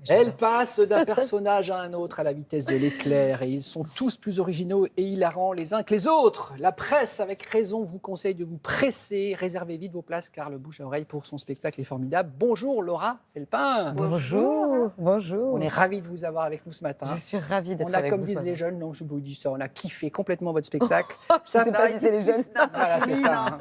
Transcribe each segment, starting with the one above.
Elle passe d'un personnage à un autre à la vitesse de l'éclair et ils sont tous plus originaux et hilarants les uns que les autres. La presse, avec raison, vous conseille de vous presser. Réservez vite vos places car le bouche à oreille pour son spectacle est formidable. Bonjour Laura Felpin. Bonjour. Bonjour. On est ravis de vous avoir avec nous ce matin. Je suis ravie d'être On a, avec comme vous. disent les jeunes, non, je vous dis ça, on a kiffé complètement votre spectacle. Je ne sais pas si c'est les jeunes. Voilà, c'est ça.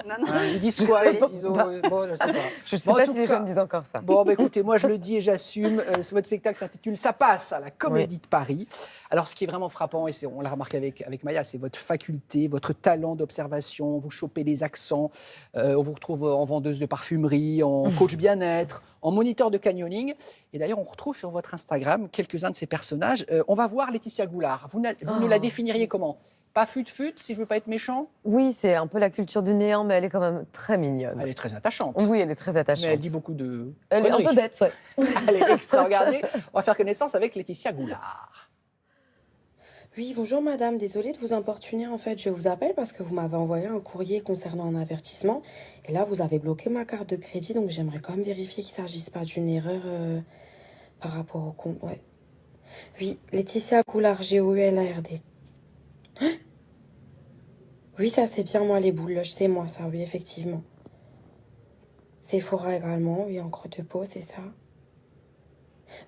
Ils disent quoi ils ont... Bon, je sais pas. Je ne sais pas si les jeunes disent encore ça. Bon, écoutez, moi je le dis et j'assume. Votre spectacle s'intitule Ça passe à la Comédie de Paris. Alors, ce qui est vraiment frappant, et on l'a remarqué avec Maya, c'est votre faculté, votre talent d'observation. Vous chopez les accents. On vous retrouve en vendeuse de parfumerie, en coach bien-être, en moniteur de canyoning. Et d'ailleurs, on retrouve sur votre Instagram quelques-uns de ces personnages. On va voir Laetitia Goulard. Vous nous la définiriez comment ? Pas fut-fut, si je ne veux pas être méchant ? Oui, c'est un peu la culture du néant, mais elle est quand même très mignonne. Elle est très attachante. Oui, elle est très attachante. Mais elle dit beaucoup de... Elle est un peu bête, ouais. Elle est extraordinaire. On va faire connaissance avec Laetitia Goulard. Oui, bonjour madame, désolée de vous importuner en fait, je vous appelle parce que vous m'avez envoyé un courrier concernant un avertissement et là vous avez bloqué ma carte de crédit donc j'aimerais quand même vérifier qu'il ne s'agisse pas d'une erreur par rapport au compte, ouais. Oui, Laetitia Goulard, G-O-U-L-A-R-D. Hein? Oui, ça c'est bien moi les boules, c'est moi ça, oui effectivement. Sephora également, oui, encre de peau, c'est ça.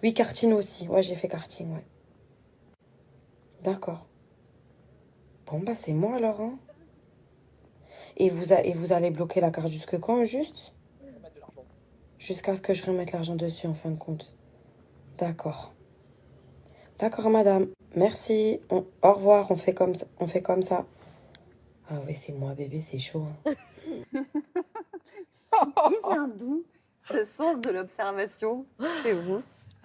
Oui, karting aussi, ouais j'ai fait karting, ouais. D'accord. Bon, bah c'est moi alors, hein. Et vous allez bloquer la carte jusque quand, juste ? Jusqu'à ce que je remette l'argent dessus, en fin de compte. D'accord. D'accord, madame. Merci. Au revoir, on fait comme ça. Ah oui, c'est moi, bébé, c'est chaud. Hein. Il vient d'où ce sens de l'observation chez vous ?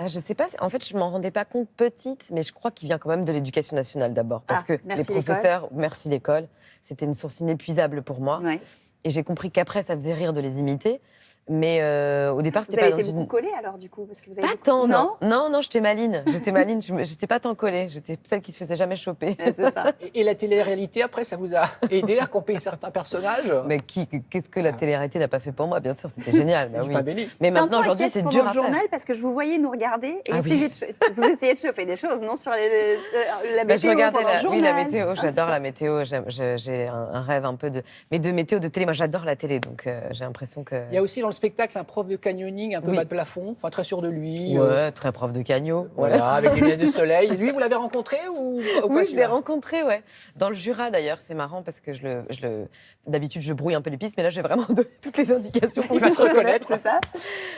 Je ne sais pas, en fait, je ne m'en rendais pas compte petite, mais je crois qu'il vient quand même de l'éducation nationale d'abord. Parce que les professeurs, merci l'école, c'était une source inépuisable pour moi. Ouais. Et j'ai compris qu'après, ça faisait rire de les imiter. Mais au départ, c'était pas dans une... Vous avez été beaucoup collée alors, du coup parce que vous avez Pas tant, non, j'étais maline. J'étais pas tant collée. J'étais celle qui se faisait jamais choper. Ouais, c'est ça. Et la télé-réalité, après, ça vous a aidé à camper certains personnages ? Mais qu'est-ce que la télé-réalité n'a pas fait pour moi ? Bien sûr, c'était génial. C'est du pain béni. Mais maintenant, aujourd'hui, c'est dur à faire. journal parce que je vous voyais nous regarder et vous essayez de chauffer des choses, non, sur la météo. Je regardais la météo. Ah, J'adore la météo. J'ai un rêve un peu de météo de télé. Moi, j'adore la télé, donc j'ai l'impression que... Il y a aussi dans le spectacle un prof de canyoning un peu bas de plafond, enfin très sûr de lui. Ouais, très prof de canyo. Voilà, avec des lunettes de soleil. Lui, vous l'avez rencontré ou Oui, je l'ai rencontré, ouais. Dans le Jura, d'ailleurs, c'est marrant parce que d'habitude, je brouille un peu les pistes, mais là, j'ai vraiment donné toutes les indications. Il va se reconnaître, c'est ça ?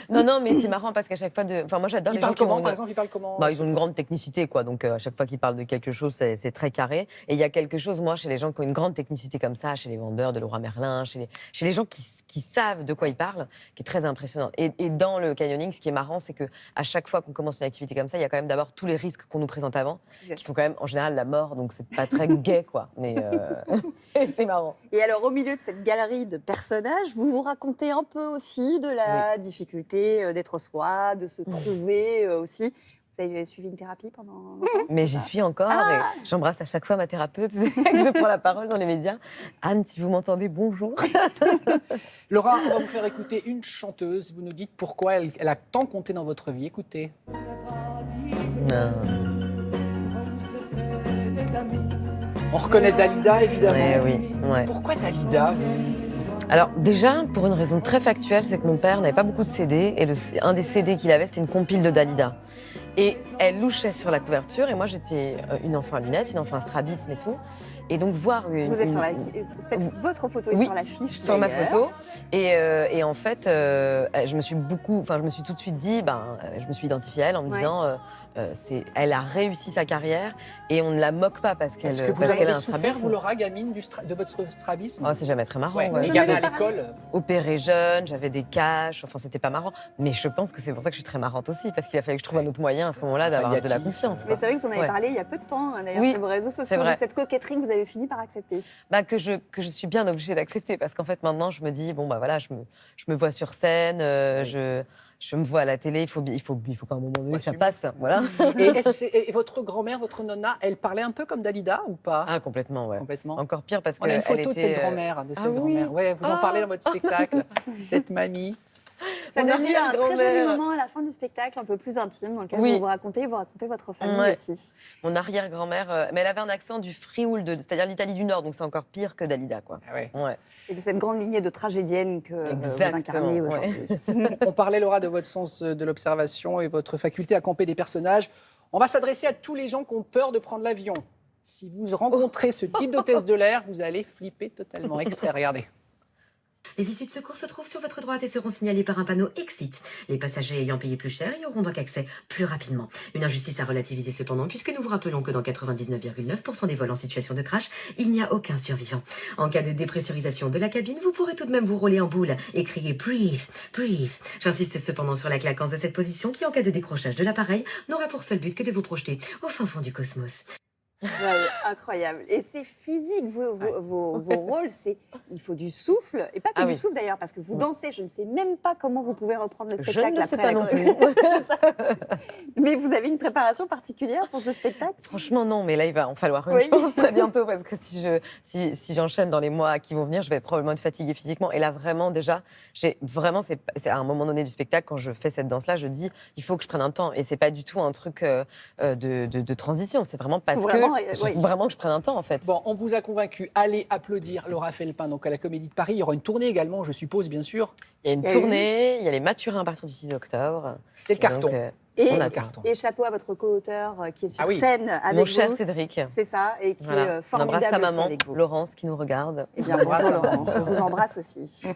Non, mais c'est marrant parce qu'à chaque fois, enfin, moi, j'adore les gens qui par exemple, il parle comment ? Ils ont une grande technicité, quoi. Donc, à chaque fois qu'ils parlent de quelque chose, c'est très carré. Et il y a quelque chose, moi, chez les gens qui ont une grande technicité comme ça, chez les vendeurs de Leroy Merlin, chez les gens qui savent de quoi ils parlent, qui est très impressionnant. Et dans le canyoning, ce qui est marrant, c'est qu'à chaque fois qu'on commence une activité comme ça, il y a quand même d'abord tous les risques qu'on nous présente avant, qui sont quand même en général la mort, donc c'est pas très gai, quoi. Mais c'est marrant. Et alors, au milieu de cette galerie de personnages, vous racontez un peu aussi de la difficulté d'être soi, de se trouver aussi. Vous avez suivi une thérapie pendant longtemps ? Mais j'y suis encore et j'embrasse à chaque fois ma thérapeute dès que je prends la parole dans les médias. Anne, si vous m'entendez, bonjour. Laura, on va vous faire écouter une chanteuse. Vous nous dites pourquoi elle a tant compté dans votre vie. Écoutez. On reconnaît Dalida, évidemment. Oui. Pourquoi Dalida ? Alors déjà, pour une raison très factuelle, c'est que mon père n'avait pas beaucoup de CD et un des CD qu'il avait, c'était une compile de Dalida. Et elle louchait sur la couverture et moi j'étais une enfant à lunettes, une enfant à strabisme et tout. Et donc voir Vous êtes sur votre photo est sur l'affiche. Sur ma photo. Et en fait, je me suis tout de suite dit, je me suis identifiée à elle en me disant, elle a réussi sa carrière et on ne la moque pas parce qu'elle Est-ce que vous avez souffert, vous, Laura, gamine, de votre strabisme ? C'est jamais très marrant. Les gamins à l'école. Opérée jeune, j'avais des caches, enfin c'était pas marrant. Mais je pense que c'est pour ça que je suis très marrante aussi, parce qu'il a fallu que je trouve un autre moyen à ce moment-là d'avoir de la confiance. Mais c'est vrai que vous en avez parlé il y a peu de temps, d'ailleurs, sur vos réseaux sociaux, de cette coquetterie que vous avez fini par accepter. Que je suis bien obligée d'accepter, parce qu'en fait maintenant je me dis, je me vois sur scène, je me vois à la télé, il faut qu'à un moment donné ça passe. Voilà. Et votre grand-mère, votre nonna, elle parlait un peu comme Dalida ou pas ? Ah, complètement, ouais. Complètement. Encore pire parce que. On a une photo de cette grand-mère. Ouais, vous en parlez dans votre spectacle, cette mamie. Ça Mon donne lieu à un très joli arrière-grand-mère. moment à la fin du spectacle, un peu plus intime, dans lequel Oui. vous racontez votre famille Ouais. aussi. Mon arrière-grand-mère, mais elle avait un accent du Frioul, c'est-à-dire l'Italie du Nord, donc c'est encore pire que Dalida, quoi. Ah ouais. Ouais. Et de cette grande lignée de tragédienne que vous Exactement, incarnez ouais. aujourd'hui. On parlait, Laura, de votre sens de l'observation et votre faculté à camper des personnages. On va s'adresser à tous les gens qui ont peur de prendre l'avion. Si vous rencontrez ce type d'hôtesse de l'air, vous allez flipper totalement. Extrait, regardez. Les issues de secours se trouvent sur votre droite et seront signalées par un panneau Exit. Les passagers ayant payé plus cher y auront donc accès plus rapidement. Une injustice à relativiser cependant, puisque nous vous rappelons que dans 99,9% des vols en situation de crash, il n'y a aucun survivant. En cas de dépressurisation de la cabine, vous pourrez tout de même vous rouler en boule et crier « Breathe, breathe ». J'insiste cependant sur la claquance de cette position qui, en cas de décrochage de l'appareil, n'aura pour seul but que de vous projeter au fin fond du cosmos. Ouais, incroyable. Et c'est physique, vos rôles, il faut du souffle, et pas que Ah du oui. souffle d'ailleurs, parce que vous dansez, je ne sais même pas comment vous pouvez reprendre le Je spectacle ne sais après pas la non plus. C'est ça. Mais vous avez une préparation particulière pour ce spectacle? Franchement, non, mais là, il va en falloir une, Oui. je pense, très bientôt, parce que si j'enchaîne dans les mois qui vont venir, je vais probablement être fatiguée physiquement. Et là, vraiment, déjà, c'est à un moment donné du spectacle, quand je fais cette danse-là, je dis, il faut que je prenne un temps. Et c'est pas du tout un truc de transition, c'est vraiment parce Vraiment, que oui. vraiment que je prenne un temps, en fait. Bon, on vous a convaincu. Allez applaudir Laura Felpin donc à la Comédie de Paris. Il y aura une tournée également, je suppose, bien sûr. Il y a une Il y a tournée, il y a les Mathurins à partir du 6 octobre. C'est le carton. Donc, Et, on a le le carton. et chapeau à votre co-auteur qui est sur Ah oui. scène avec Mon vous. cher Cédric. C'est ça, et qui Voilà. est On formidable embrasse sa aussi maman, avec vous. Laurence, qui nous regarde. Eh bien, bonjour Laurence, on vous embrasse aussi.